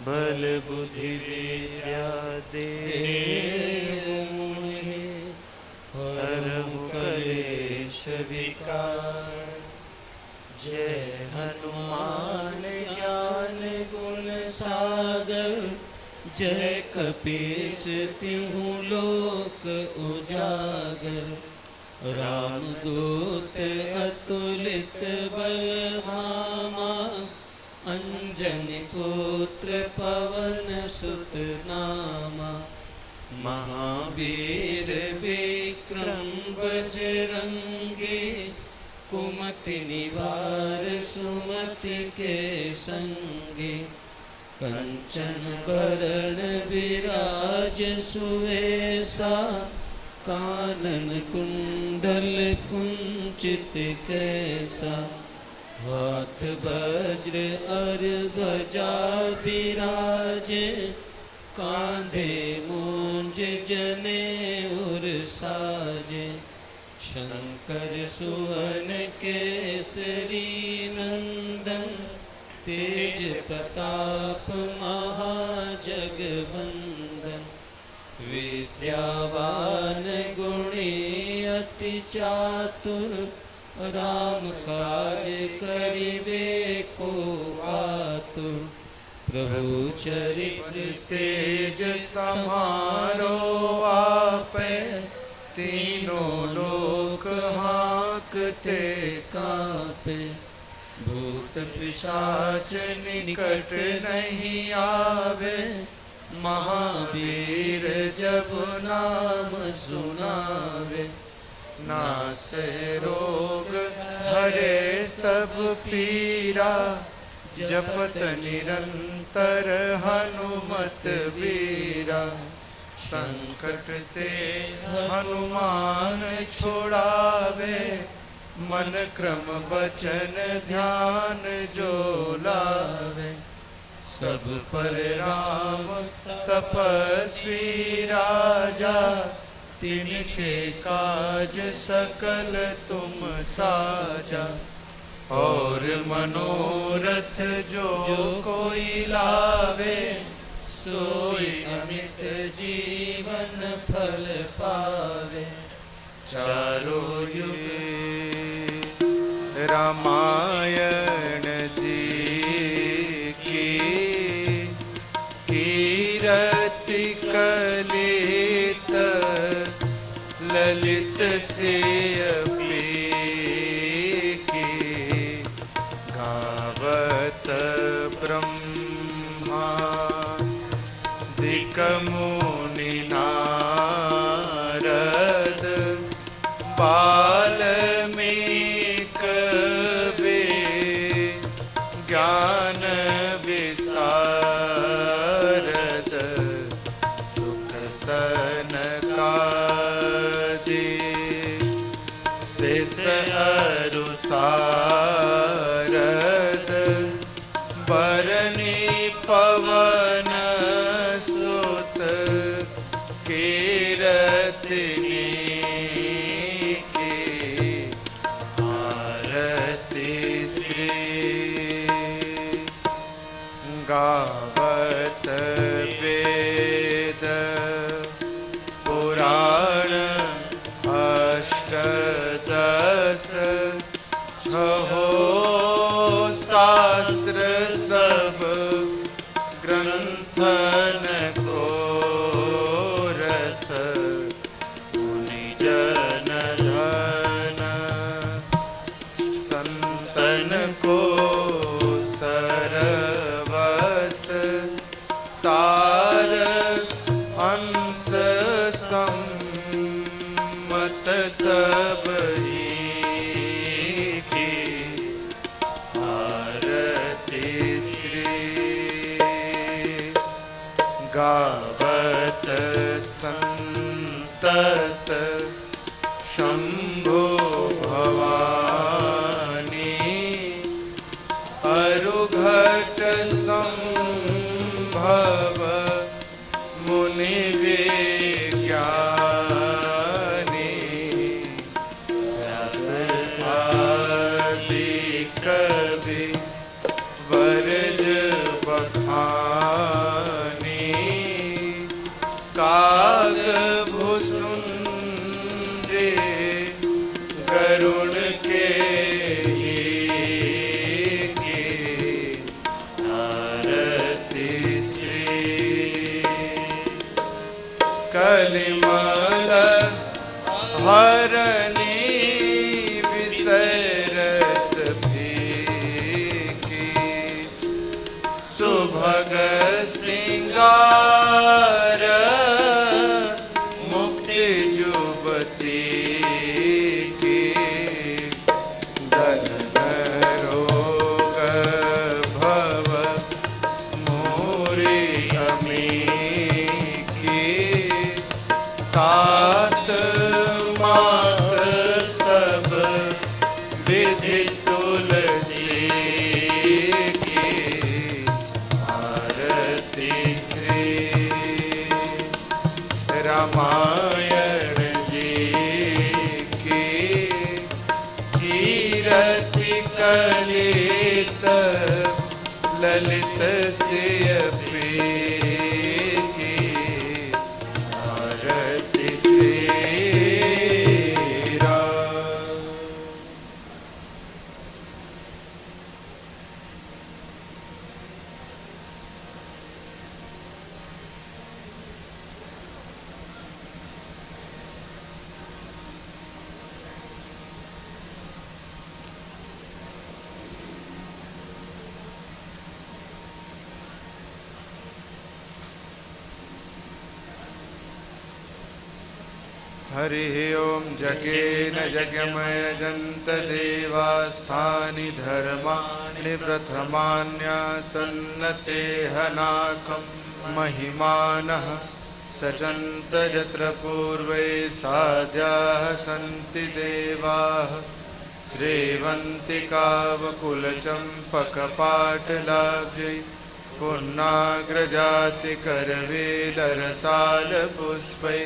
बल बुद्धि विद्या देहु मोहि, हरहु कलेश विकार। जय हनुमान ज्ञान गुण सागर, जय कपीस तिहु लोक उजागर। रामदूत अतुलित बल धामा, अंजनी पुत्र पवन सुत नामा। महावीर विक्रम बजरंगी, कुमति निवार सुमति के संगी। कंचन बरण विराज सुवेशा, कानन कुंडल कुंचित कैसा। हाथ वज्र अर ध्वजा विराजे, कांधे मूंज जनेऊर साजे। शंकर सुवन केसरी नंदन, तेज प्रताप महाजगवंदन। विद्यावान गुणी अति चातुर, राम काज करिबे को आतुर। प्रभु चरित्र तेज समारो आपै, तीनों लोक हांकते कांपे। भूत पिशाच निकट नहीं आवे, महावीर जब नाम सुनावे। नासै रोग हरे सब पीरा, जपत निरंतर हनुमत वीरा। संकट ते हनुमान छुड़ावे, मन क्रम बचन ध्यान जो लावे। सब पर राम तपस्वी राजा, तिनके काज सकल तुम साजा। और मनोरथ जो कोई लावे, सोई अमित जीवन फल पावे। चारों युग रामायण जी की, कीरति कलित ललित से गावत ब्रह्मा दिक मुनि नारद। बाल्मीक वेद ज्ञान विशारद। सुख सनकादि शेष अरु सारद। बरनी पवन सुत कीरति की, आरती श्री गावत वेद पुराण अष्टदश। छहो शास्त्र सब ग्रंथन को रस। मुनि जन धन संतन को सरवस। सार अंश सम्मत सब गावत संतत शंभो भवानी। अरुघट संभव मुनि विज्ञानी। आदि कवि वरज बखानी। कलिमल हरणी विसरस फीकी सुभग सिंगार मुक्ति जुबती की दलन रोग भव मोरी अमी की तात मात सब विधि तुलसी की आरती श्री रामायण जी की कीरति कलित ललित सिय प्रीति आरती श्री राम। हरि ओम जगेन जगमय जंत देवास्थानि धर्माणि प्रथमान्यासन्नते हनाकं महिमानः सचन्त यत्र पूर्वे साध्याः सन्ति देवाः श्रीवन्तिकावकुलचम्पकपाटलाब्जै पुन्नाग्रजातिकरवेलरसालपुष्पै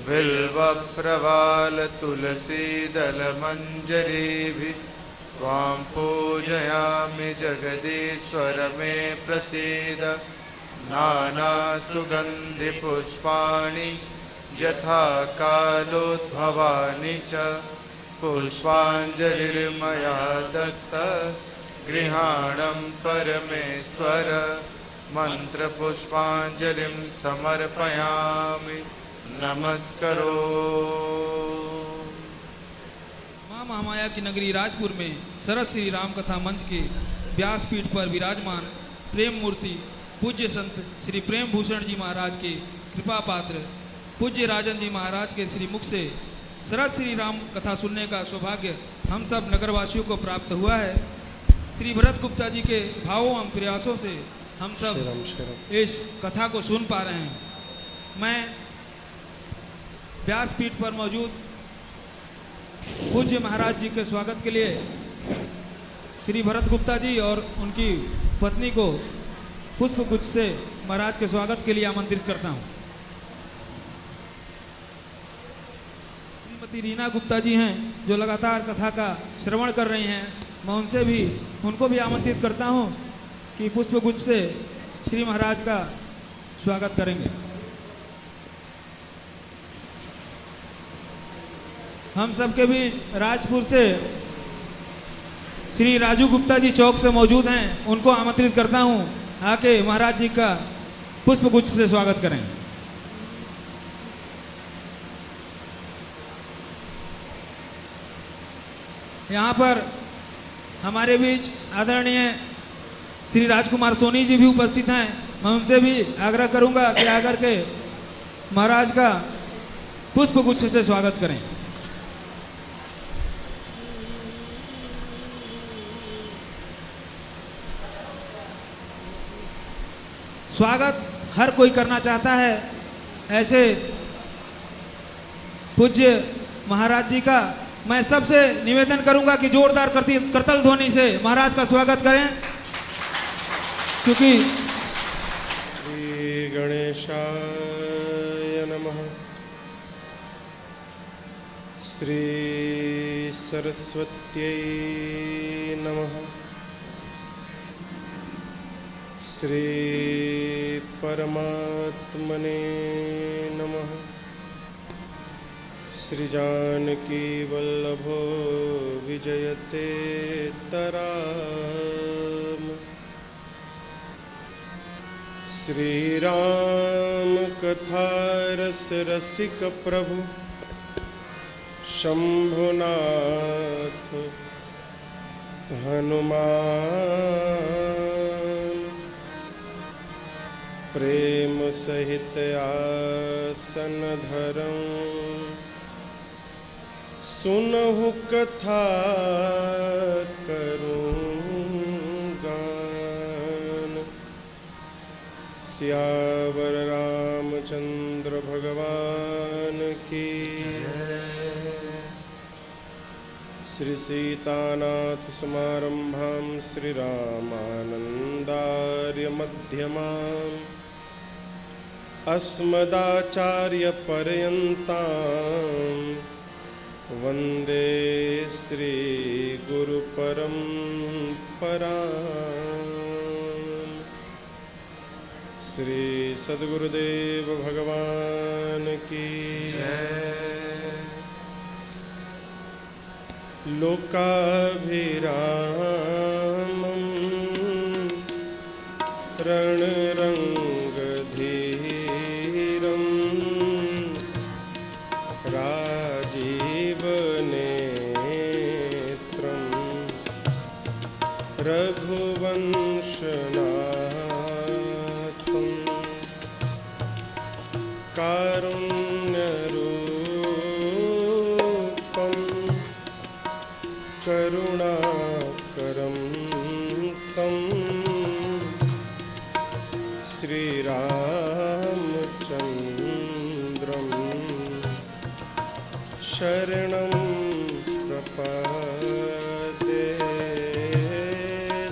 बिल्वप्रवाल तुलसीदलमञ्जरीभिः त्वां पूजयामि जगदीश्वर मे प्रसीद। नानासुगन्धिपुष्पाणि यथा कालोद्भवानि च पुष्पाञ्जलिर्मया दत्ता गृहाणं परमेश्वर मन्त्रपुष्पाञ्जलिं समर्पयामि नमस्करो। माँ महामाया की नगरी राजपुर में सरस श्री राम कथा मंच के व्यासपीठ पर विराजमान प्रेम मूर्ति पूज्य संत श्री प्रेम भूषण जी महाराज के कृपा पात्र पूज्य राजन जी महाराज के श्री मुख से सरस श्री राम कथा सुनने का सौभाग्य हम सब नगरवासियों को प्राप्त हुआ है। श्री भरत गुप्ता जी के भावों एवं प्रयासों से हम सब इस कथा को सुन पा रहे हैं। मैं व्यासपीठ पर मौजूद पूज्य महाराज जी के स्वागत के लिए श्री भरत गुप्ता जी और उनकी पत्नी को पुष्प गुच्छ से महाराज के स्वागत के लिए आमंत्रित करता हूं। श्रीमती रीना गुप्ता जी हैं जो लगातार कथा का श्रवण कर रही हैं, मैं उनको भी आमंत्रित करता हूं कि पुष्प गुच्छ से श्री महाराज का स्वागत करेंगे। हम सबके बीच राजपुर से श्री राजू गुप्ता जी चौक से मौजूद हैं, उनको आमंत्रित करता हूं आके महाराज जी का पुष्प गुच्छ से स्वागत करें। यहाँ पर हमारे बीच आदरणीय श्री राजकुमार सोनी जी भी उपस्थित हैं, मैं उनसे भी आग्रह करूंगा कि आकर के महाराज का पुष्प गुच्छ से स्वागत करें। स्वागत हर कोई करना चाहता है, ऐसे पूज्य महाराज जी का मैं सबसे निवेदन करूंगा कि जोरदार करतल ध्वनि से महाराज का स्वागत करें, क्योंकि श्री गणेशाय नमः। श्री सरस्वत्यै नमः। श्री परमात्मने नमः। श्री जानकी वल्लभो विजयते तराम। श्री राम कथा रस रसिक प्रभु शंभुनाथ हनुमान प्रेम सहित आसन धरं सुनहु कथा करूं गान। सियावर रामचंद्र भगवान की श्री सीतानाथ समारंभां श्री रामानंदार्य मध्यमाम् अस्मदाचार्य पर्यन्तां वंदे श्री गुरु परंपराम्। श्री सद्गुरुदेव भगवान की लोकाभिरामं रणरंगधीरं राजीवनेत्रं रघुवंशनाथं कारुण्यरूपं करुणाकरं तं श्रीरामचन्द्रं शरणं प्रपद्ये।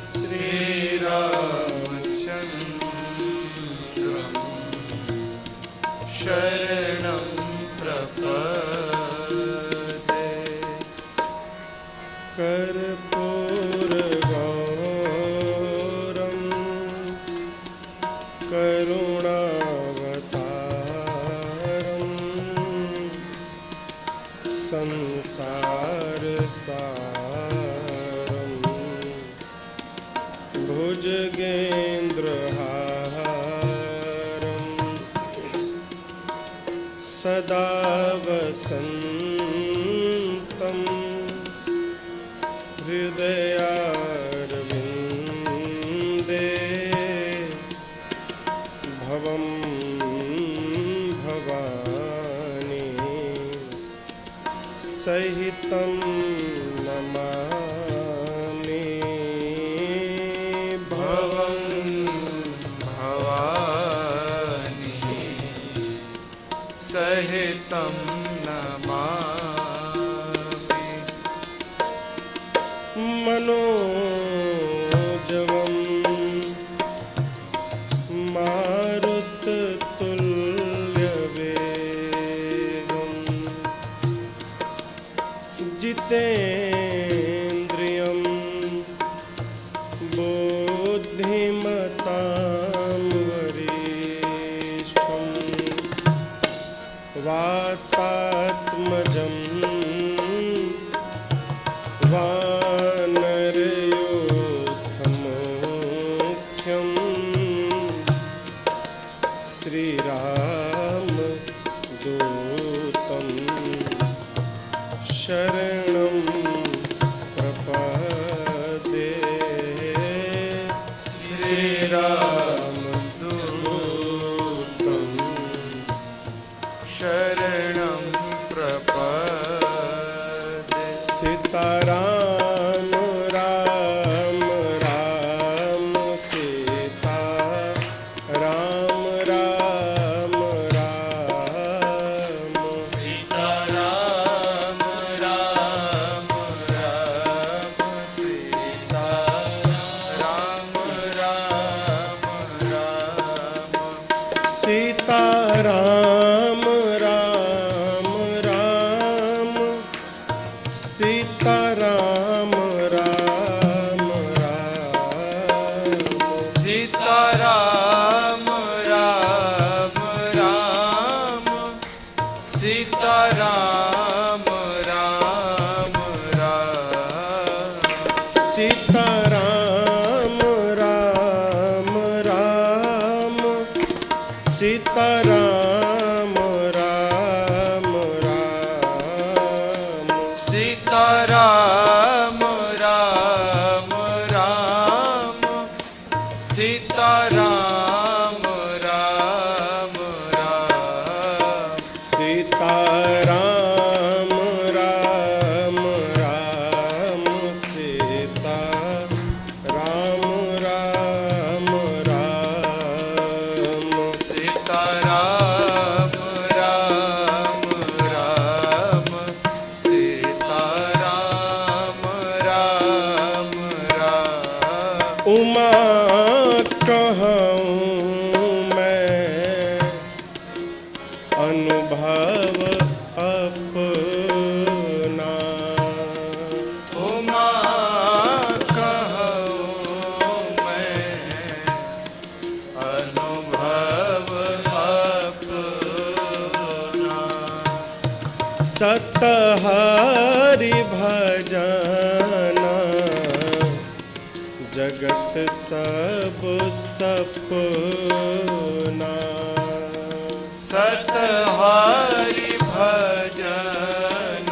श्रीरामचन्द्रं शरणं प्रपद्ये। कर्पूरगौरं करुणावतारं संसारसारं भुजगेन्द्रहारं सदा वसन्तं हृदयारविन्दे भवं भवानी सहितं नमामि। भवं भवानी सहितं नमामि। मनोजवं मारुततुल्यवेगं जितेन्द्रियं बुद्धिमतां वरिष्ठं वातात्मजं वानरयोद्धमुख्यं श्रीरामदूतं शरणं प्रपद्ये। श्रीरामदूतं शरणं प्रपद्ये। सीताराम राम राम सीता राम राम राम सीताराम राम राम सीताराम राम राम सीताराम राम राम सीताराम राम राम सीताराम राम राम सीताराम राम राम सीताराम राम राम सीताराम राम राम सीताराम राम राम सीताराम राम राम सीताराम राम राम सीता राम राम राम सीताराम राम राम सीताराम राम राम उमा कहूँ मैं अनुभव अपना उमा कहूँ मैं अनुभव अपना सतहरि भजना जगत सब सपना सतहरि भजन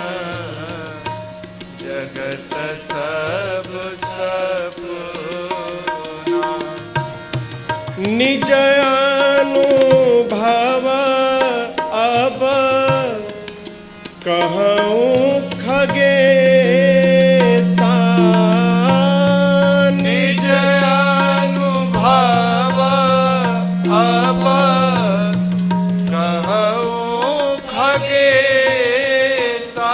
जगत सब सपना निज अनुभव अब कहूँ खगेसा निज अनुभव अब कहूँ खगेसा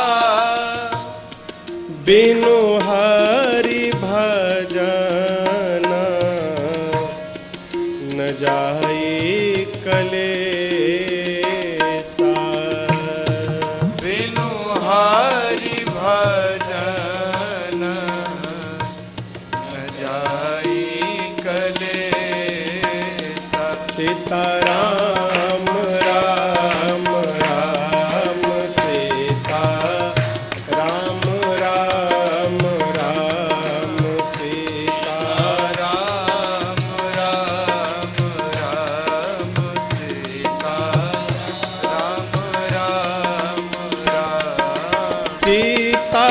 बिनु हरि भजन न जाई कलेसा बिनु हरि भजन न जाई कलेसा सीताराम राम राम सीता राम राम राम सीता राम राम राम सीता राम राम राम सीता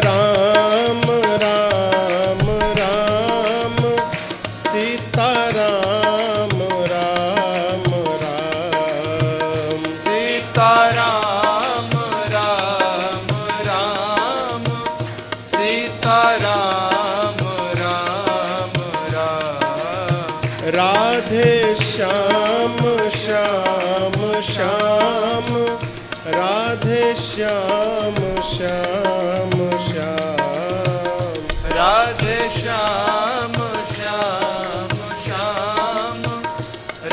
राम राम राम सीता राम राम राम सीताराम राम राम सीताराम राम राम राधे श्याम श्याम श्याम राधे श्याम श्याम श्याम राधे श्याम श्याम श्याम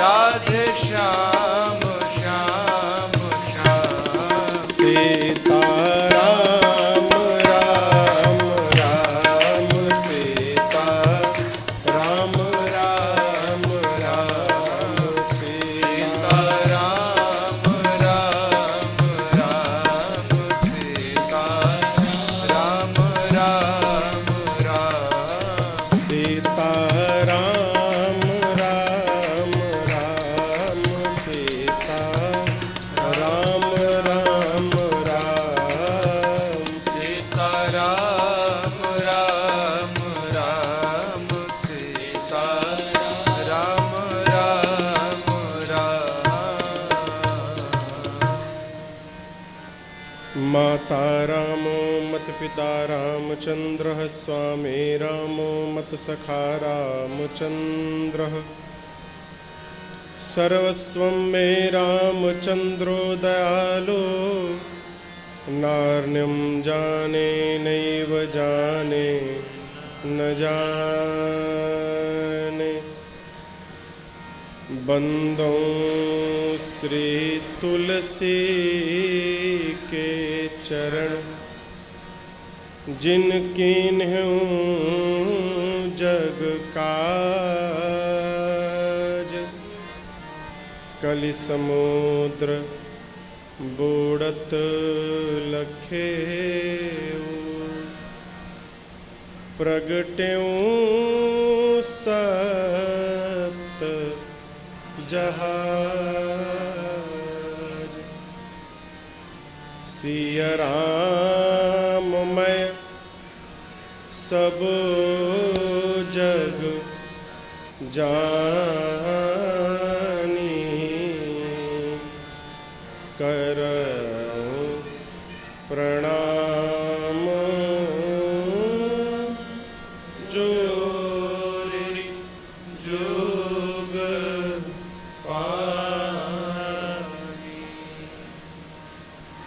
राधे श्याम श्याम श्याम सीता राम राम राम सीता राम राम राम सीता राम राम राम सीता राम राम राम सीता राम राम राम सीता राम राम राम सीता राम राम राम सीता राम राम राम माता रामो मत पिता रामचंद्रः स्वामी रामो मत सखा रामचंद्रः सर्वस्वं मे रामचंद्रो दयालो नार्यं जाने नैव जाने न जाने बंदो श्री तुलसी के चरण जिनकी जग काज कलि समुद्र बूढ़त लखे प्रगट्यों सप्त जहाज। सिया राम मैं सब जग जानी, करऊं प्रणाम जोरी जोग पानी।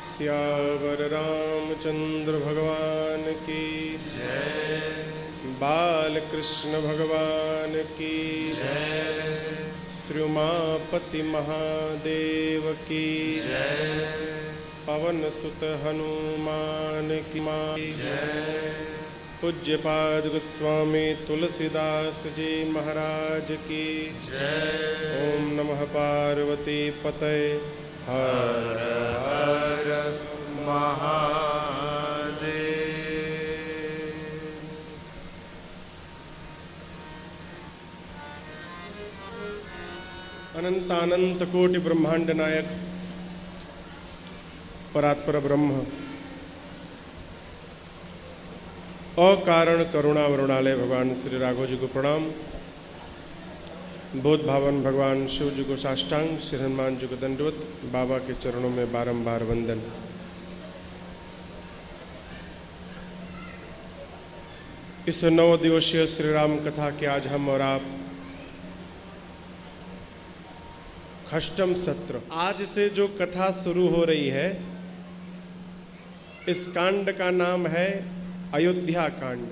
सियावर रामचंद्र भगवान की जय, बाल कृष्ण भगवान की जय, श्री उमापति महादेव की जय, पवन सुत हनुमान की जय, पूज्यपाद गोस्वामी तुलसीदास जी महाराज की जय। ओम नमः पार्वती पतये हर हर महादेव। अनंतानंत कोटि ब्रह्मांड नायक परात्पर ब्रह्म, अकारण करुणा वरुणालय भगवान श्री राघव जी को प्रणाम। बोध भावन भगवान शिव जी को साष्टांग, श्री हनुमान जी को दंडवत, बाबा के चरणों में बारंबार वंदन। इस 9 दिवसीय श्री राम कथा के आज हम और आप खष्टम सत्र, आज से जो कथा शुरू हो रही है, इस कांड का नाम है अयोध्या कांड।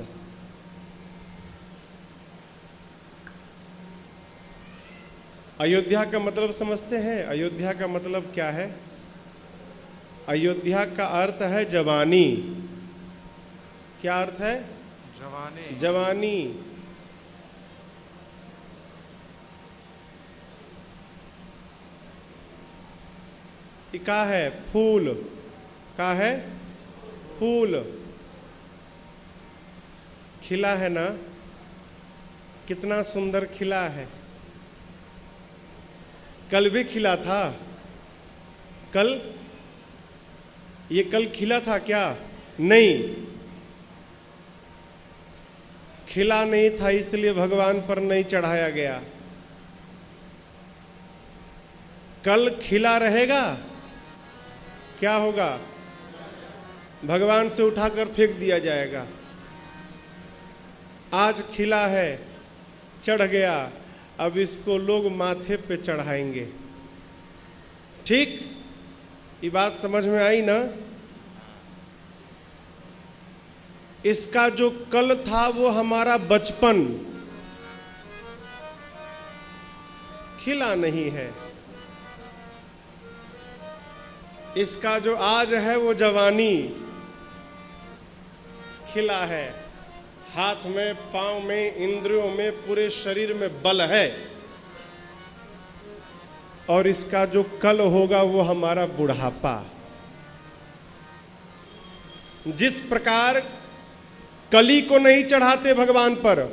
अयोध्या का मतलब समझते हैं? अयोध्या का मतलब क्या है? अयोध्या का अर्थ है जवानी। क्या अर्थ है? जवानी। जवानी। का है फूल, का है फूल, खिला है ना, कितना सुंदर खिला है। कल भी खिला था, कल ये कल खिला था क्या? नहीं, खिला नहीं था, इसलिए भगवान पर नहीं चढ़ाया गया। कल खिला रहेगा, क्या होगा? भगवान से उठाकर फेंक दिया जाएगा। आज खिला है, चढ़ गया, अब इसको लोग माथे पे चढ़ाएंगे। ठीक, ये बात समझ में आई ना? इसका जो कल था वो हमारा बचपन, खिला नहीं है। इसका जो आज है वो जवानी, खिला है। हाथ में, पांव में, इंद्रियों में, पूरे शरीर में बल है। और इसका जो कल होगा वो हमारा बुढ़ापा। जिस प्रकार कली को नहीं चढ़ाते भगवान पर,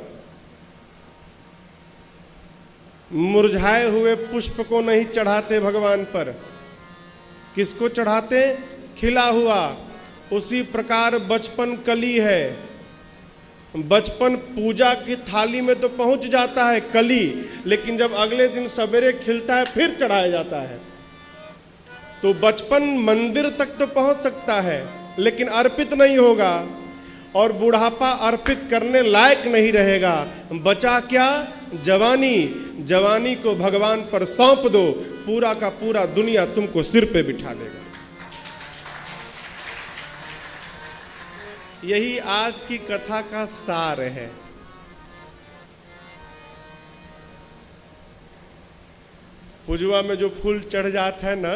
मुरझाए हुए पुष्प को नहीं चढ़ाते भगवान पर, किसको चढ़ाते? खिला हुआ। उसी प्रकार बचपन कली है। बचपन पूजा की थाली में तो पहुंच जाता है कली, लेकिन जब अगले दिन सवेरे खिलता है फिर चढ़ाया जाता है। तो बचपन मंदिर तक तो पहुंच सकता है, लेकिन अर्पित नहीं होगा, और बुढ़ापा अर्पित करने लायक नहीं रहेगा। बचा क्या? जवानी। जवानी को भगवान पर सौंप दो, पूरा का पूरा दुनिया तुमको सिर पे बिठा देगा। यही आज की कथा का सार है। पुजवा में जो फूल चढ़ जाता है ना,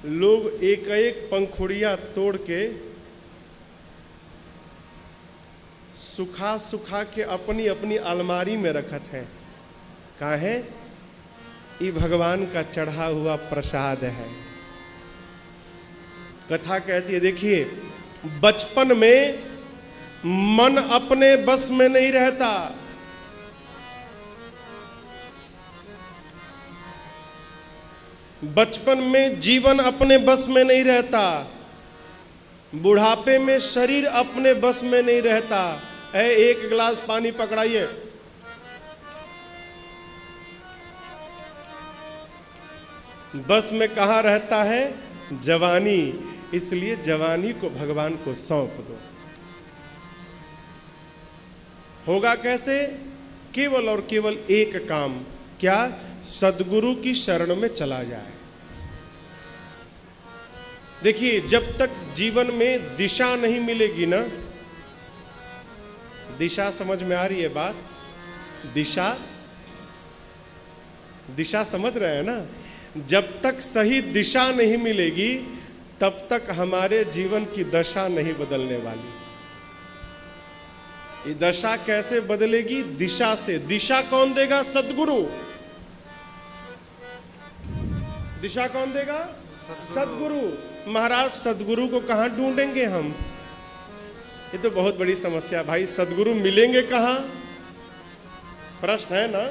लोग एक एक पंखुड़िया तोड़ के सुखा सुखा के अपनी अपनी अलमारी में रखत हैं। काहे? ये भगवान का चढ़ा हुआ प्रसाद है। कथा कहती है, देखिए, बचपन में मन अपने बस में नहीं रहता। बचपन में जीवन अपने बस में नहीं रहता, बुढ़ापे में शरीर अपने बस में नहीं रहता। एक गिलास पानी पकड़ाइए। बस में कहाँ रहता है? जवानी। इसलिए जवानी को भगवान को सौंप दो। होगा कैसे? केवल और केवल एक काम, क्या? सद्गुरु की शरण में चला जाए। देखिए, जब तक जीवन में दिशा नहीं मिलेगी ना, दिशा समझ में आ रही है बात? दिशा समझ रहे हैं ना? जब तक सही दिशा नहीं मिलेगी तब तक हमारे जीवन की दशा नहीं बदलने वाली। ये दशा कैसे बदलेगी? दिशा से। दिशा कौन देगा? सद्गुरु। दिशा कौन देगा? सद्गुरु। महाराज, सद्गुरु को कहां ढूंढेंगे हम? ये तो बहुत बड़ी समस्या भाई। सद्गुरु मिलेंगे कहां? प्रश्न है ना।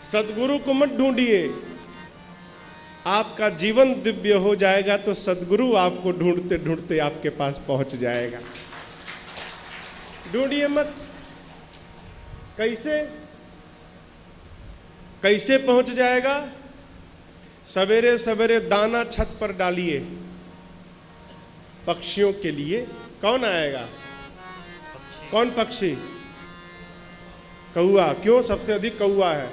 सद्गुरु को मत ढूंढिए। आपका जीवन दिव्य हो जाएगा तो सद्गुरु आपको ढूंढते ढूंढते आपके पास पहुंच जाएगा। ढूंढिए मत। कैसे? कैसे पहुंच जाएगा? सवेरे सवेरे दाना छत पर डालिए पक्षियों के लिए। कौन आएगा? कौन पक्षी? कौआ। क्यों? सबसे अधिक कौआ है।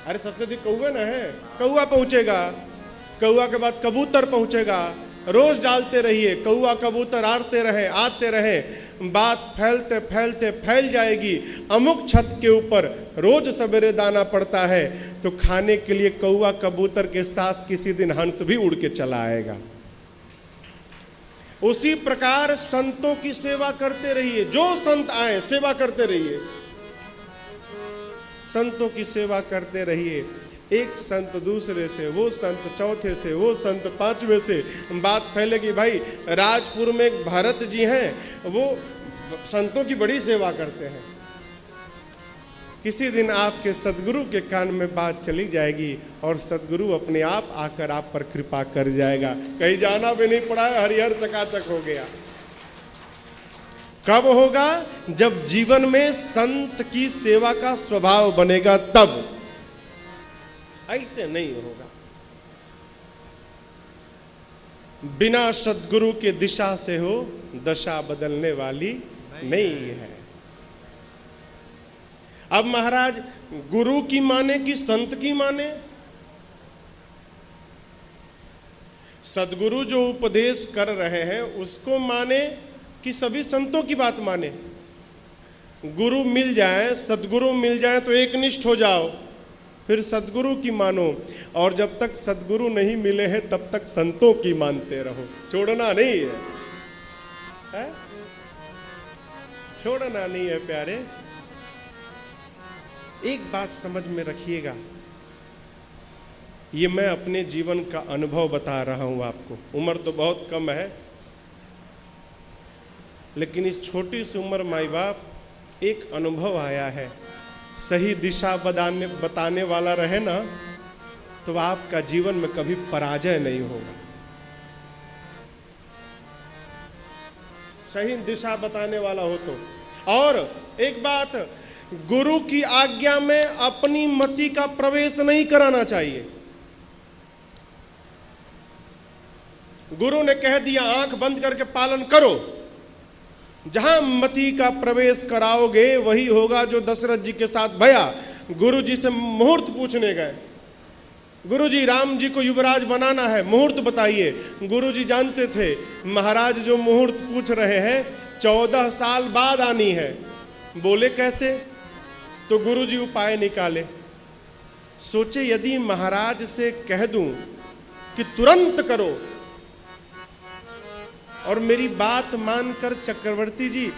अरे सबसे अधिक कौआ ना है। कौआ पहुंचेगा। कौआ के बाद कबूतर पहुंचेगा। रोज डालते रहिए, कौआ कबूतर आते रहे। बात फैलते फैलते फैल जाएगी। अमुक छत के ऊपर रोज सवेरे दाना पड़ता है तो खाने के लिए कौआ कबूतर के साथ किसी दिन हंस भी उड़ के चला आएगा। उसी प्रकार संतों की सेवा करते रहिए। जो संत आए सेवा करते रहिए। संतों की सेवा करते रहिए। एक संत दूसरे से, वो संत चौथे से, वो संत पांचवे से बात फैलेगी। भाई, राजपुर में एक भरत जी हैं, वो संतों की बड़ी सेवा करते हैं। किसी दिन आपके सद्गुरु के कान में बात चली जाएगी और सद्गुरु अपने आप आकर आप पर कृपा कर जाएगा। कहीं जाना भी नहीं पड़ा है, हरिहर चकाचक हो गया। कब होगा? जब जीवन में संत की सेवा का स्वभाव बनेगा तब। ऐसे नहीं होगा। बिना सद्गुरु के दिशा से हो दशा बदलने वाली नहीं है। अब महाराज, गुरु की माने कि संत की माने? सद्गुरु जो उपदेश कर रहे हैं उसको माने कि सभी संतों की बात माने? गुरु मिल जाए, सद्गुरु मिल जाए तो एकनिष्ठ हो जाओ, फिर सद्गुरु की मानो। और जब तक सद्गुरु नहीं मिले हैं तब तक संतों की मानते रहो। छोड़ना नहीं है? छोड़ना नहीं है प्यारे। एक बात समझ में रखिएगा, ये मैं अपने जीवन का अनुभव बता रहा हूं आपको। उम्र तो बहुत कम है, लेकिन इस छोटी सी उम्र माई बाप एक अनुभव आया है। सही दिशा बताने वाला रहे ना तो आपका जीवन में कभी पराजय नहीं होगा। सही दिशा बताने वाला हो तो। और एक बात, गुरु की आज्ञा में अपनी मति का प्रवेश नहीं कराना चाहिए। गुरु ने कह दिया आंख बंद करके पालन करो, जहां मति का प्रवेश कराओगे वही होगा जो दशरथ जी के साथ भया। गुरु जी से मुहूर्त पूछने गए, गुरु जी राम जी को युवराज बनाना है, मुहूर्त बताइए। गुरु जी जानते थे महाराज जो मुहूर्त पूछ रहे हैं 14 साल बाद आनी है। बोले कैसे? तो गुरु जी उपाय निकाले। सोचे यदि महाराज से कह दूं कि तुरंत करो और मेरी बात मानकर चक्रवर्ती जी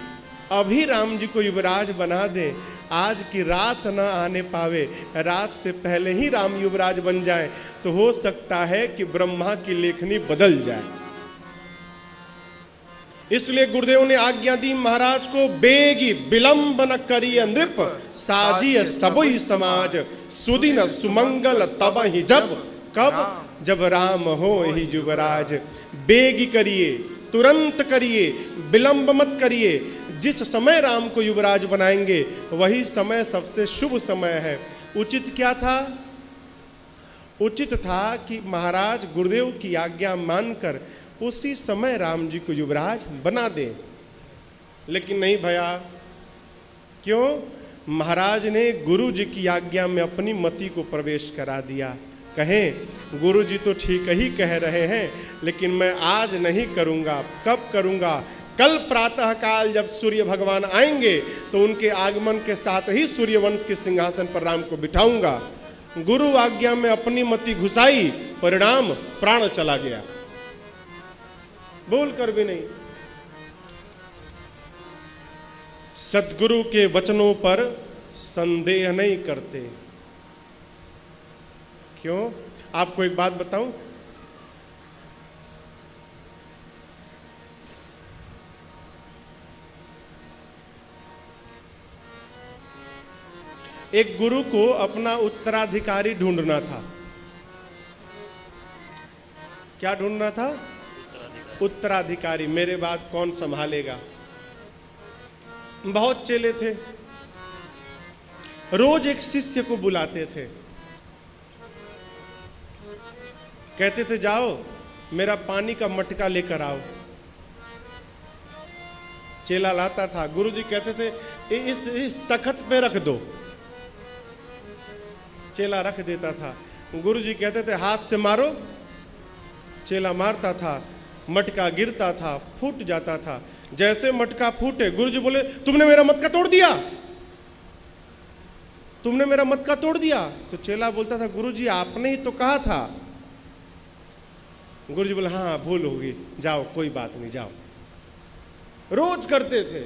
अभी राम जी को युवराज बना दें, आज की रात न आने पावे, रात से पहले ही राम युवराज बन जाए, तो हो सकता है कि ब्रह्मा की लेखनी बदल जाए। इसलिए गुरुदेव ने आज्ञा दी महाराज को, बेगी विलंब न करिए नृप, साजिए सबई समाज, सुदिन सुमंगल तब ही जब, कब जब राम हो ही युवराज। बेगी करिए, तुरंत करिए, विलंब मत करिए। जिस समय राम को युवराज बनाएंगे वही समय सबसे शुभ समय है। उचित क्या था? उचित था कि महाराज गुरुदेव की आज्ञा मानकर उसी समय राम जी को युवराज बना दे। लेकिन नहीं भैया, क्यों? महाराज ने गुरु जी की आज्ञा में अपनी मति को प्रवेश करा दिया। कहें गुरु जी तो ठीक ही कह रहे हैं, लेकिन मैं आज नहीं करूंगा। कब करूंगा? कल प्रातः काल जब सूर्य भगवान आएंगे तो उनके आगमन के साथ ही सूर्यवंश के सिंहासन पर राम को बिठाऊंगा। गुरु आज्ञा में अपनी मति घुसाई, परिणाम प्राण चला गया। बोल कर भी नहीं। सद्गुरु के वचनों पर संदेह नहीं करते। क्यों? आपको एक बात बताऊं, एक गुरु को अपना उत्तराधिकारी ढूंढना था। क्या ढूंढना था? उत्तराधिकारी। मेरे बाद कौन संभालेगा? बहुत चेले थे, रोज एक शिष्य को बुलाते थे, कहते थे जाओ मेरा पानी का मटका लेकर आओ। चेला लाता था, गुरुजी कहते थे इस तख्त पे रख दो। चेला रख देता था। गुरुजी कहते थे हाथ से मारो। चेला मारता था, मटका गिरता था, फूट जाता था। जैसे मटका फूटे गुरुजी बोले तुमने मेरा मटका तोड़ दिया, तुमने मेरा मटका तोड़ दिया। तो चेला बोलता था गुरुजी आपने ही तो कहा था। गुरुजी बोले हाँ भूल होगी, जाओ कोई बात नहीं, जाओ। रोज करते थे।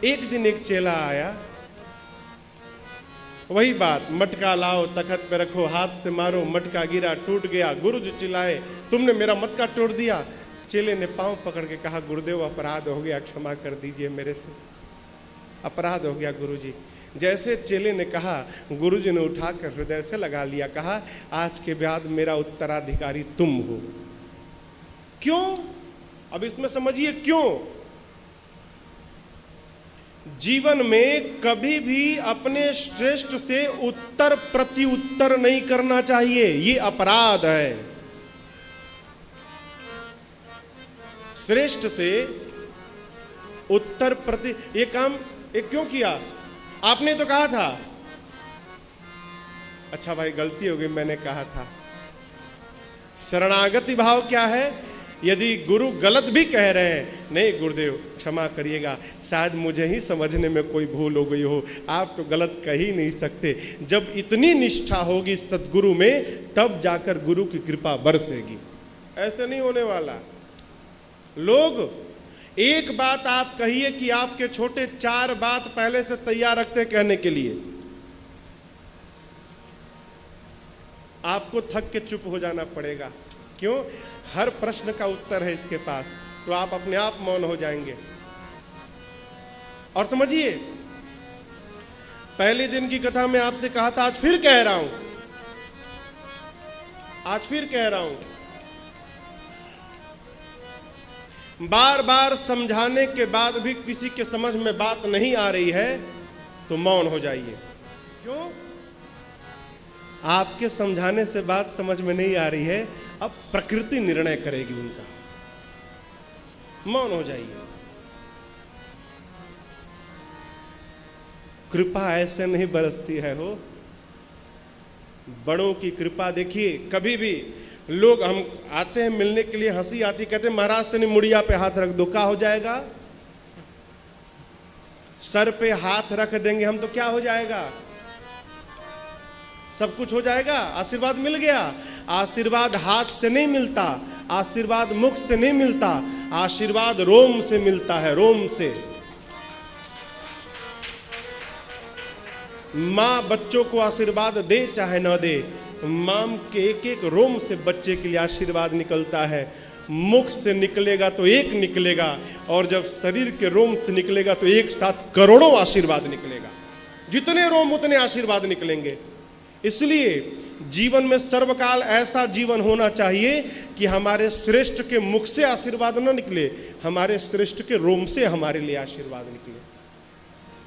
एक दिन एक चेला आया, वही बात, मटका लाओ, तख्त पे रखो, हाथ से मारो, मटका गिरा, टूट गया। गुरुजी चिल्लाए तुमने मेरा मटका तोड़ दिया। चेले ने पांव पकड़ के कहा गुरुदेव अपराध हो गया, क्षमा कर दीजिए, मेरे से अपराध हो गया गुरुजी। जैसे चेले ने कहा, गुरुजी ने उठाकर हृदय से लगा लिया, कहा आज के बाद मेरा उत्तराधिकारी तुम हो। क्यों? अब इसमें समझिए क्यों। जीवन में कभी भी अपने श्रेष्ठ से उत्तर प्रति उत्तर नहीं करना चाहिए, ये अपराध है। श्रेष्ठ से उत्तर प्रति, ये काम एक क्यों किया? आपने तो कहा था। अच्छा भाई गलती हो गई, मैंने कहा था। शरणागति भाव क्या है? यदि गुरु गलत भी कह रहे हैं, नहीं गुरुदेव क्षमा करिएगा, शायद मुझे ही समझने में कोई भूल हो गई हो, आप तो गलत कह ही नहीं सकते। जब इतनी निष्ठा होगी सद्गुरु में तब जाकर गुरु की कृपा बरसेगी। ऐसे नहीं होने वाला। लोग एक बात आप कहिए कि आपके छोटे 4 बात पहले से तैयार रखते कहने के लिए, आपको थक के चुप हो जाना पड़ेगा। क्यों? हर प्रश्न का उत्तर है इसके पास, तो आप अपने आप मौन हो जाएंगे। और समझिए, पहले दिन की कथा में आपसे कहा था, आज फिर कह रहा हूं, आज फिर कह रहा हूं, बार बार समझाने के बाद भी किसी के समझ में बात नहीं आ रही है तो मौन हो जाइए। क्यों? आपके समझाने से बात समझ में नहीं आ रही है, अब प्रकृति निर्णय करेगी उनका। मौन हो जाइए। कृपा ऐसे नहीं बरसती है हो। बड़ों की कृपा देखिए, कभी भी लोग हम आते हैं मिलने के लिए, हंसी आती, कहते हैं महाराज तेने मुड़िया पे हाथ रख दो, क्या हो जाएगा? सर पे हाथ रख देंगे हम तो क्या हो जाएगा? सब कुछ हो जाएगा, आशीर्वाद मिल गया। आशीर्वाद हाथ से नहीं मिलता, आशीर्वाद मुख से नहीं मिलता, आशीर्वाद रोम से मिलता है, रोम से। माँ बच्चों को आशीर्वाद दे चाहे ना दे, माम के एक एक रोम से बच्चे के लिए आशीर्वाद निकलता है। मुख से निकलेगा तो एक निकलेगा, और जब शरीर के रोम से निकलेगा तो एक साथ करोड़ों आशीर्वाद निकलेगा। जितने रोम उतने आशीर्वाद निकलेंगे। इसलिए जीवन में सर्वकाल ऐसा जीवन होना चाहिए कि हमारे श्रेष्ठ के मुख से आशीर्वाद न निकले, हमारे श्रेष्ठ के रोम से हमारे लिए आशीर्वाद निकले।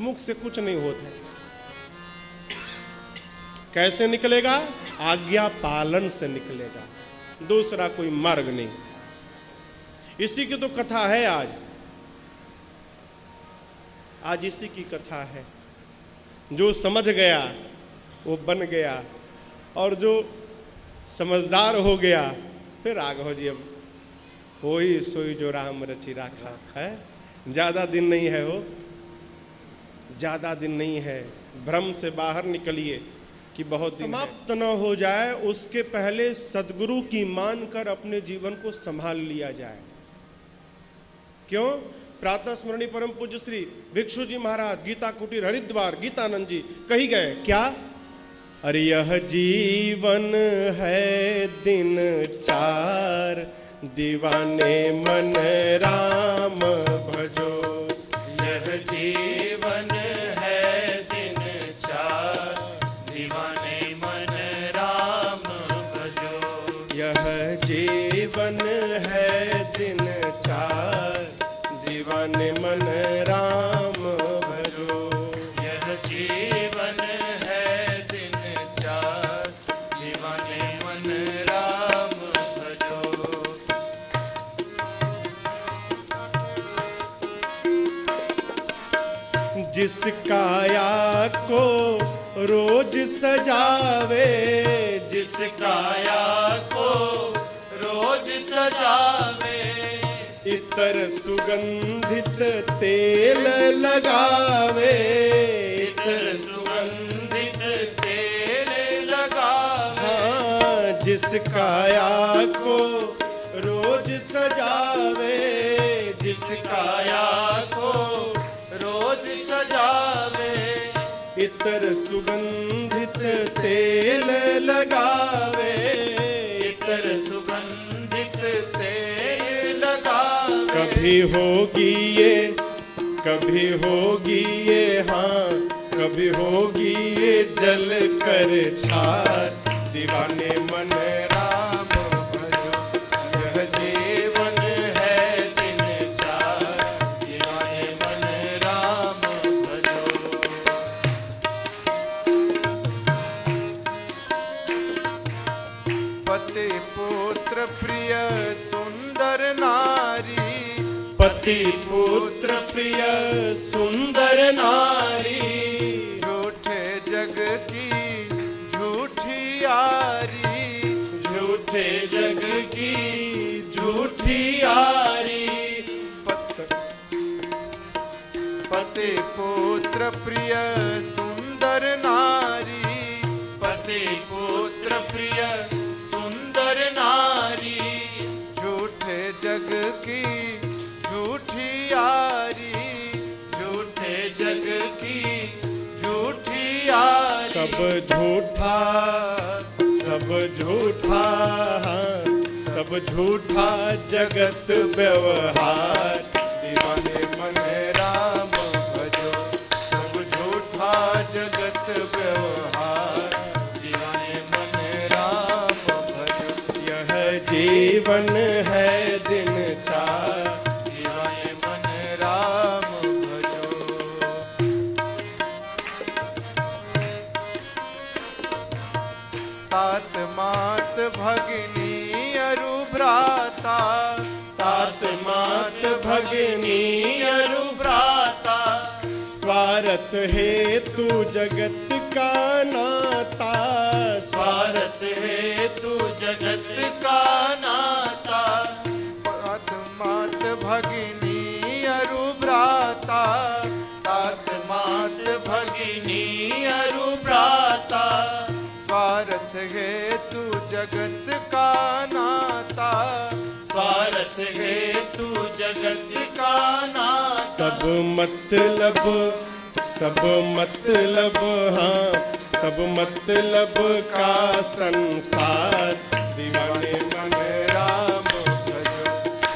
मुख से कुछ नहीं होता। कैसे निकलेगा? आज्ञा पालन से निकलेगा, दूसरा कोई मार्ग नहीं। इसी की तो कथा है आज इसी की कथा है। जो समझ गया वो बन गया, और जो समझदार हो गया फिर आगे हो जी। अब होई सोई जो राम रचि राखा है। ज्यादा दिन नहीं है, हो ज्यादा दिन नहीं है। भ्रम से बाहर निकलिए कि बहुत दिन समाप्त न हो जाए, उसके पहले सदगुरु की मानकर अपने जीवन को संभाल लिया जाए। क्यों? प्रातः स्मरणीय परम पूज्य श्री भिक्षु जी महाराज गीता कुटीर हरिद्वार गीतानंद जी कही गए क्या? अरे यह जीवन है दिन चार, दीवाने मन राम भजो। यह जीवन है दिन चार, दीवाने मन राम भजो। यह जीवन है दिन चार, दीवाने मन राम भजो। यह जीवन है दिन चार, दीवाने मन राम भजो। जिस काया को रोज सजावे, जिस काया को रोज सजावे, इतर सुगंधित तेल लगावे। इतर सुगंधित तेल लगावे। हाँ, जिस काया को रोज सजावे, जिस काया को रोज सजावे, इतर सुगंधित तेल लगावे। इतर सुगंधित तेल लगावे। कभी होगी ये, कभी होगी ये, हाँ कभी होगी ये जल कर छार, दीवाने मन राम भजो। यह जीवन है दिन चार, दीवाने मन राम भजो। पति पुत्र प्रिय सुंदर नारी, पति पुत्र प्रिय सुंदर नारी। झूठे जग की झूठी यारी, झूठे जग की झूठी यारी। पति पुत्र प्रिय सुंदर नारी, पति पुत्र प्रिय सुंदर नारी। झूठे जग की झूठी यारी, झूठे जग की झूठी यारी। सब झूठा, सब झूठा, हाँ, सब झूठा जगत व्यवहार, दीवाने मन राम भजो। सब झूठा जगत व्यवहार, दीवाने मन राम भजो। यह जीवन है दिन चार, दीवाने मन राम भजो। तात मात भगिनी अरु भ्राता, तात मात भगिनी अरु भ्राता। स्वार्थ हेतु जगत का नाता, स्वार्थ हेतु जगत का नाता। तात मात भगिनी अरु भ्राता, तात मात भगिनी अरु भ्राता। स्वार्थ हेतु जगत का नाता, स्वार्थ हेतु जगत का नाता। सब मतलब, सब मतलब, हाँ सब मतलब का संसार, दीवाने मन राम भजो।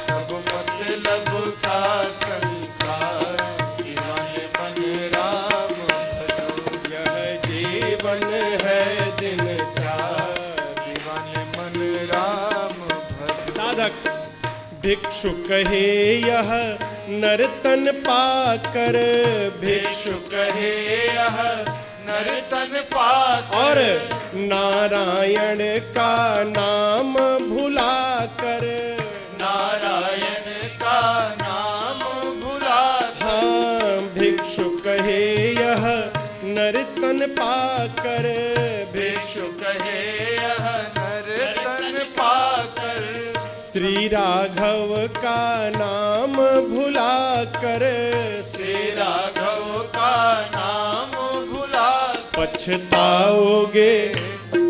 सब मतलब का संसार, दीवाने मन राम भजो। यह जीवन है दिन चार, दीवाने मन राम भजो। साधक भिक्षु कहे यह नर्तन पाकर, भिक्षु कहे यह नर्तन पाकर, और नारायण का नाम भुलाकर, नारायण का नाम भुलाकर। हाँ भिक्षु कहे यह नर्तन पाकर, भिक्षु कहे यह नर्तन पाकर, श्री राघव का नाम भुलाकर, श्री राघव का नाम भुला। पछताओगे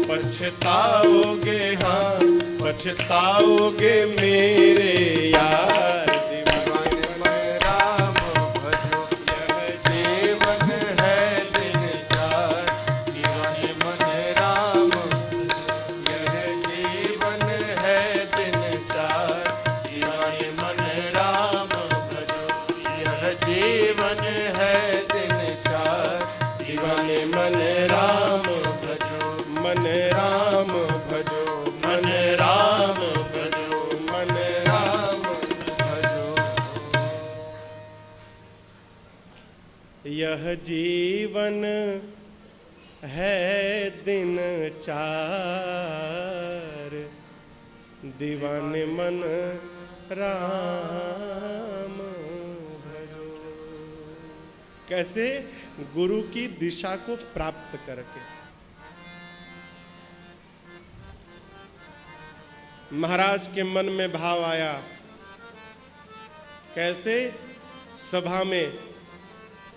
पछताओगे, हाँ पछताओगे मेरे यार, दीवाने मन राम भजो। यह जीवन है दिन चार, दीवाने मन राम भजो। यह जीवन है दिन चार, दीवाने मन राम भजो। यह जीवन है दिन चार, दीवाने मन राम भजो। मन राम भजो, मन राम भजो, मन राम भजो। यह जीवन है दिन चार, दीवाने मन राम भजो। कैसे? गुरु की दिशा को प्राप्त करके। महाराज के मन में भाव आया, कैसे? सभा में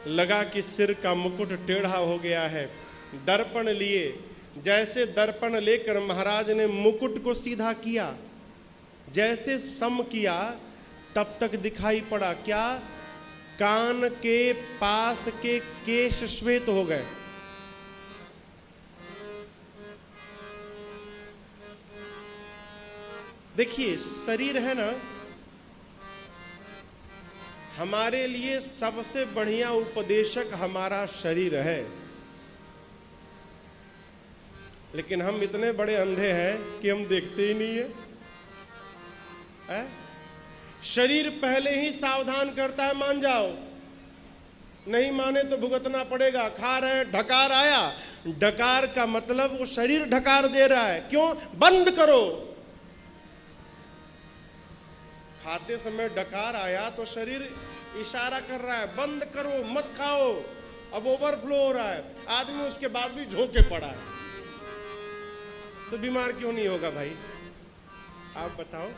लगा कि सिर का मुकुट टेढ़ा हो गया है, दर्पण लिए, जैसे दर्पण लेकर महाराज ने मुकुट को सीधा किया, जैसे सम किया तब तक दिखाई पड़ा क्या? कान के पास के केश श्वेत हो गए। देखिए शरीर है ना, हमारे लिए सबसे बढ़िया उपदेशक हमारा शरीर है, लेकिन हम इतने बड़े अंधे हैं कि हम देखते ही नहीं है? शरीर पहले ही सावधान करता है, मान जाओ, नहीं माने तो भुगतना पड़ेगा। खा रहे हैं, ढकार आया, डकार का मतलब वो शरीर ढकार दे रहा है, क्यों? बंद करो। खाते समय डकार आया तो शरीर इशारा कर रहा है, बंद करो, मत खाओ। अब ओवरफ्लो हो रहा है, आदमी उसके बाद भी झोंके पड़ा है, तो बीमार क्यों नहीं होगा भाई? आप बताओ।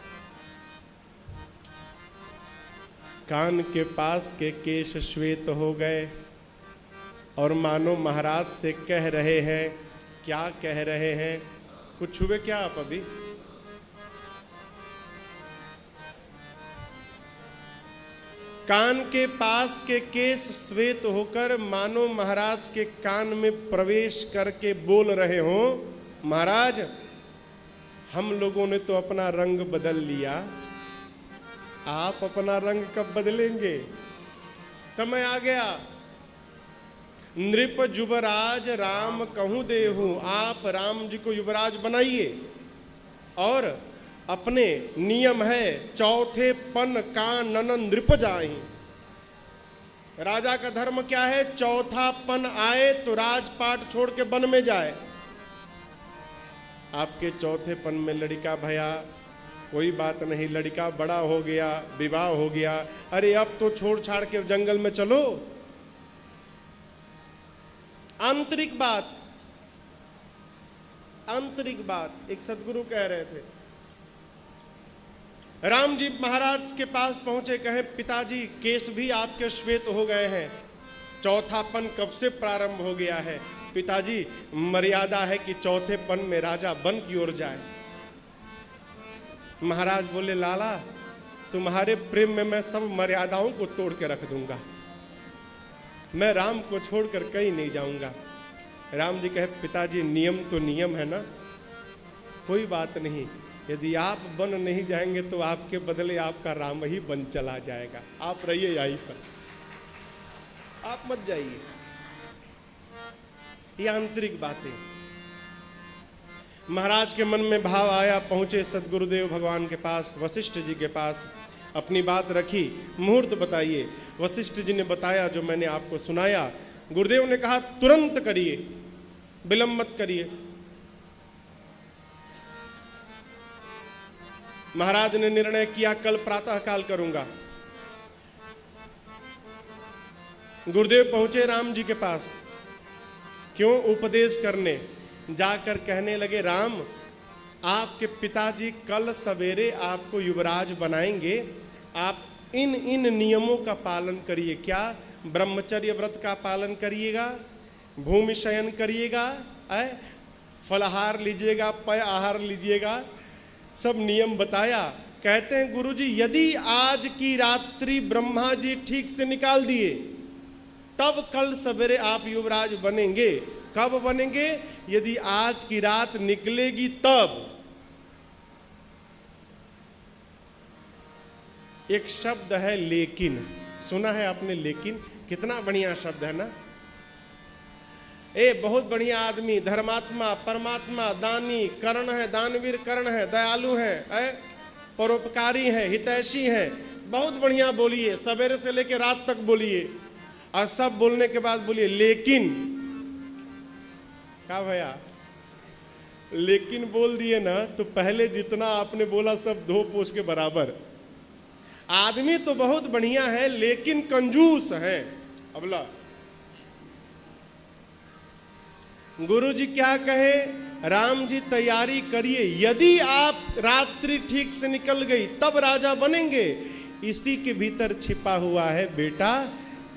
कान के पास के केश श्वेत हो गए और मानो महाराज से कह रहे हैं, क्या कह रहे हैं? कुछ छुए क्या आप अभी? कान के पास के केश श्वेत होकर मानो महाराज के कान में प्रवेश करके बोल रहे हो, महाराज हम लोगों ने तो अपना रंग बदल लिया, आप अपना रंग कब बदलेंगे? समय आ गया। नृप युवराज राम कहूं देहूं, आप राम जी को युवराज बनाइए, और अपने नियम है चौथे पन कानन नृप जाई। राजा का धर्म क्या है? चौथा पन आए तो राजपाट छोड़ के वन में जाए। आपके चौथे पन में लड़का भया, कोई बात नहीं, लड़का बड़ा हो गया, विवाह हो गया, अरे अब तो छोड़ छाड़ के जंगल में चलो। आंतरिक बात, आंतरिक बात। एक सदगुरु कह रहे थे, राम जी महाराज के पास पहुंचे, कहे पिताजी केस भी आपके श्वेत हो गए हैं, चौथापन कब से प्रारंभ हो गया है? पिताजी मर्यादा है कि चौथे पन में राजा वन की ओर जाए। महाराज बोले, लाला तुम्हारे प्रेम में मैं सब मर्यादाओं को तोड़ के रख दूंगा, मैं राम को छोड़कर कहीं नहीं जाऊंगा। राम जी कहे पिताजी नियम तो नियम है ना, कोई बात नहीं, यदि आप बन नहीं जाएंगे तो आपके बदले आपका राम ही बन चला जाएगा, आप रहिए यहीं पर, आप मत जाइए। ये आंतरिक बातें। महाराज के मन में भाव आया, पहुंचे सदगुरुदेव भगवान के पास, वशिष्ठ जी के पास, अपनी बात रखी, मुहूर्त बताइए। वशिष्ठ जी ने बताया जो मैंने आपको सुनाया। गुरुदेव ने कहा तुरंत करिए, विलंब मत करिए। महाराज ने निर्णय किया कल प्रातः काल करूंगा। गुरुदेव पहुंचे राम जी के पास, क्यों? उपदेश करने। जाकर कहने लगे राम, आपके पिताजी कल सवेरे आपको युवराज बनाएंगे, आप इन इन नियमों का पालन करिए। क्या? ब्रह्मचर्य व्रत का पालन करिएगा, भूमि शयन करिएगा, फलाहार लीजिएगा, पेय आहार लीजिएगा, सब नियम बताया। कहते हैं गुरुजी यदि आज की रात्रि ब्रह्मा जी ठीक से निकाल दिए तब कल सवेरे आप युवराज बनेंगे। कब बनेंगे? यदि आज की रात निकलेगी तब। एक शब्द है लेकिन, सुना है आपने? लेकिन कितना बढ़िया शब्द है ना। बहुत बढ़िया आदमी, धर्मात्मा, परमात्मा, दानी, कर्ण है, दानवीर कर्ण है, दयालु है, परोपकारी है, हितैषी है, बहुत बढ़िया बोलिए, सवेरे से लेकर रात तक बोलिए। और सब बोलने के बाद बोलिए लेकिन। क्या भैया? लेकिन बोल दिए ना तो पहले जितना आपने बोला सब धो पोछ के बराबर। आदमी तो बहुत बढ़िया है लेकिन कंजूस है अबला। गुरु जी क्या कहे? राम जी तैयारी करिए, यदि आप रात्रि ठीक से निकल गई तब राजा बनेंगे। इसी के भीतर छिपा हुआ है बेटा,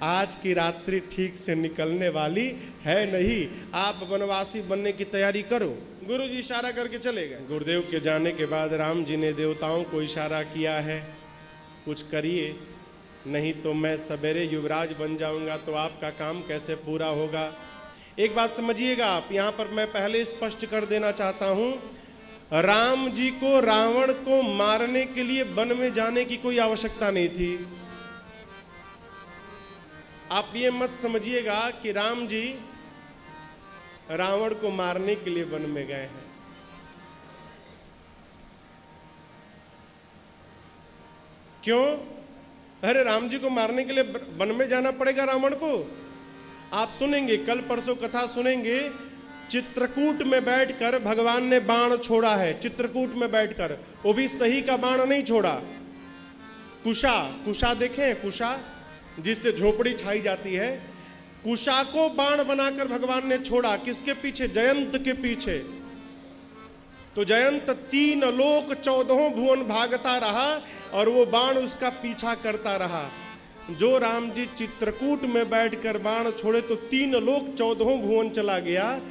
आज की रात्रि ठीक से निकलने वाली है नहीं, आप वनवासी बनने की तैयारी करो। गुरु जी इशारा करके चले गए। गुरुदेव के जाने के बाद राम जी ने देवताओं को इशारा किया है, कुछ करिए, नहीं तो मैं सवेरे युवराज बन जाऊंगा तो आपका काम कैसे पूरा होगा। एक बात समझिएगा आप, यहाँ पर मैं पहले स्पष्ट कर देना चाहता हूँ, राम जी को रावण को मारने के लिए वन में जाने की कोई आवश्यकता नहीं थी। आप ये मत समझिएगा कि राम जी रावण को मारने के लिए वन में गए हैं। क्यों? अरे राम जी को मारने के लिए वन में जाना पड़ेगा रावण को? आप सुनेंगे, कल परसों कथा सुनेंगे, चित्रकूट में बैठकर भगवान ने बाण छोड़ा है। चित्रकूट में बैठकर, वो भी सही का बाण नहीं छोड़ा। कुशा देखें, कुशा जिससे झोपड़ी छाई जाती है, कुशा को बाण बनाकर भगवान ने छोड़ा। किसके पीछे? जयंत के पीछे। तो जयंत 3 लोक 14 भुवन भागता रहा और वो बाण उसका पीछा करता रहा। जो राम जी चित्रकूट में बैठकर बाण छोड़े तो 3 लोक 14 भुवन चला गया।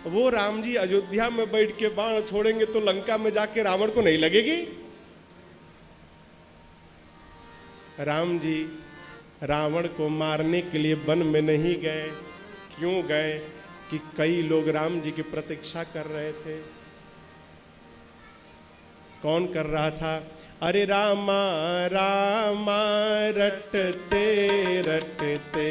वो राम जी अयोध्या में बैठ के बाण छोड़ेंगे तो लंका में जाके रावण को नहीं लगेगी? राम जी रावण को मारने के लिए वन में नहीं गए। क्यों गए? कि कई लोग राम जी की प्रतीक्षा कर रहे थे। कौन कर रहा था? अरे रामा रामा रटते रटते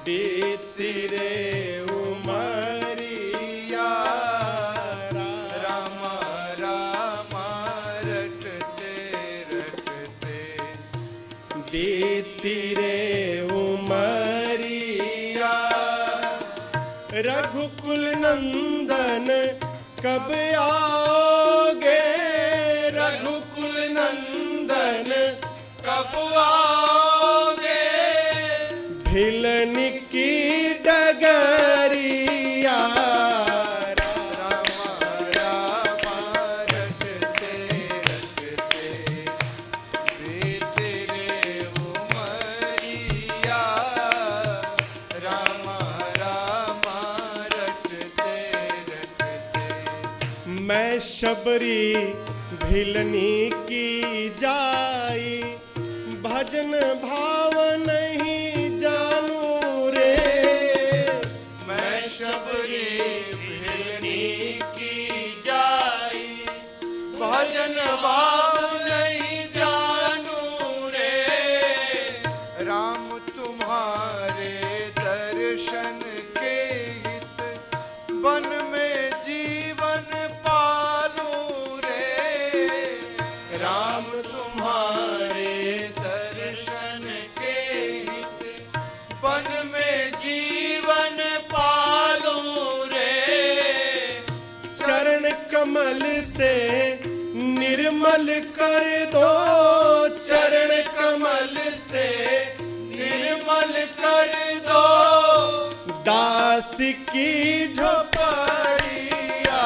बीती रे उमरिया, रामा रामा रटते रटते बीती रे उमरिया, रघुकुल नंदन कब आओगे, रघुकुल नंदन कब आओगे, भिलन की डगरिया, रामा रामा रटते रटते बीते रे उमरिया, रामा रामा रटते रटते। मैं शबरी भिलनी की जाई, भजन भाव नहीं जानू रे, मैं शबरी वन में जीवन पालूं रे। चरण कमल से निर्मल कर दो, चरण कमल से निर्मल कर दो। दास की झोपड़िया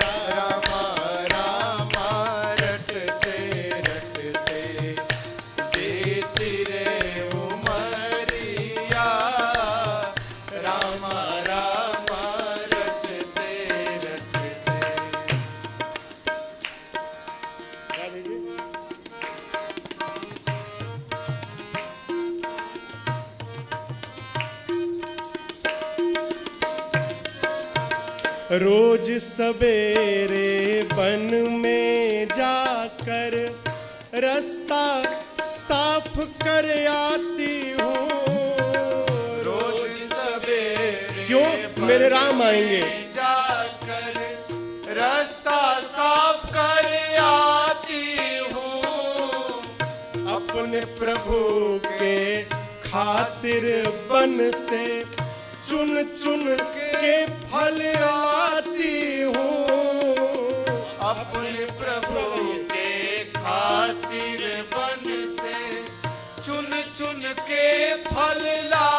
रामा रामा रटते रटते बीती रे उमरिया। रामा रामा रटते रटते। रोज सवेरे वन में जाकर रास्ता साफ कर आती हूँ। रोज सवेरे क्यों? मेरे राम आएंगे। जाकर रास्ता साफ कर आती हूँ। अपने प्रभु के खातिर वन से चुन चुन के फल आती हूँ। अपने प्रभु के खातिर वन से चुन चुन के फल ला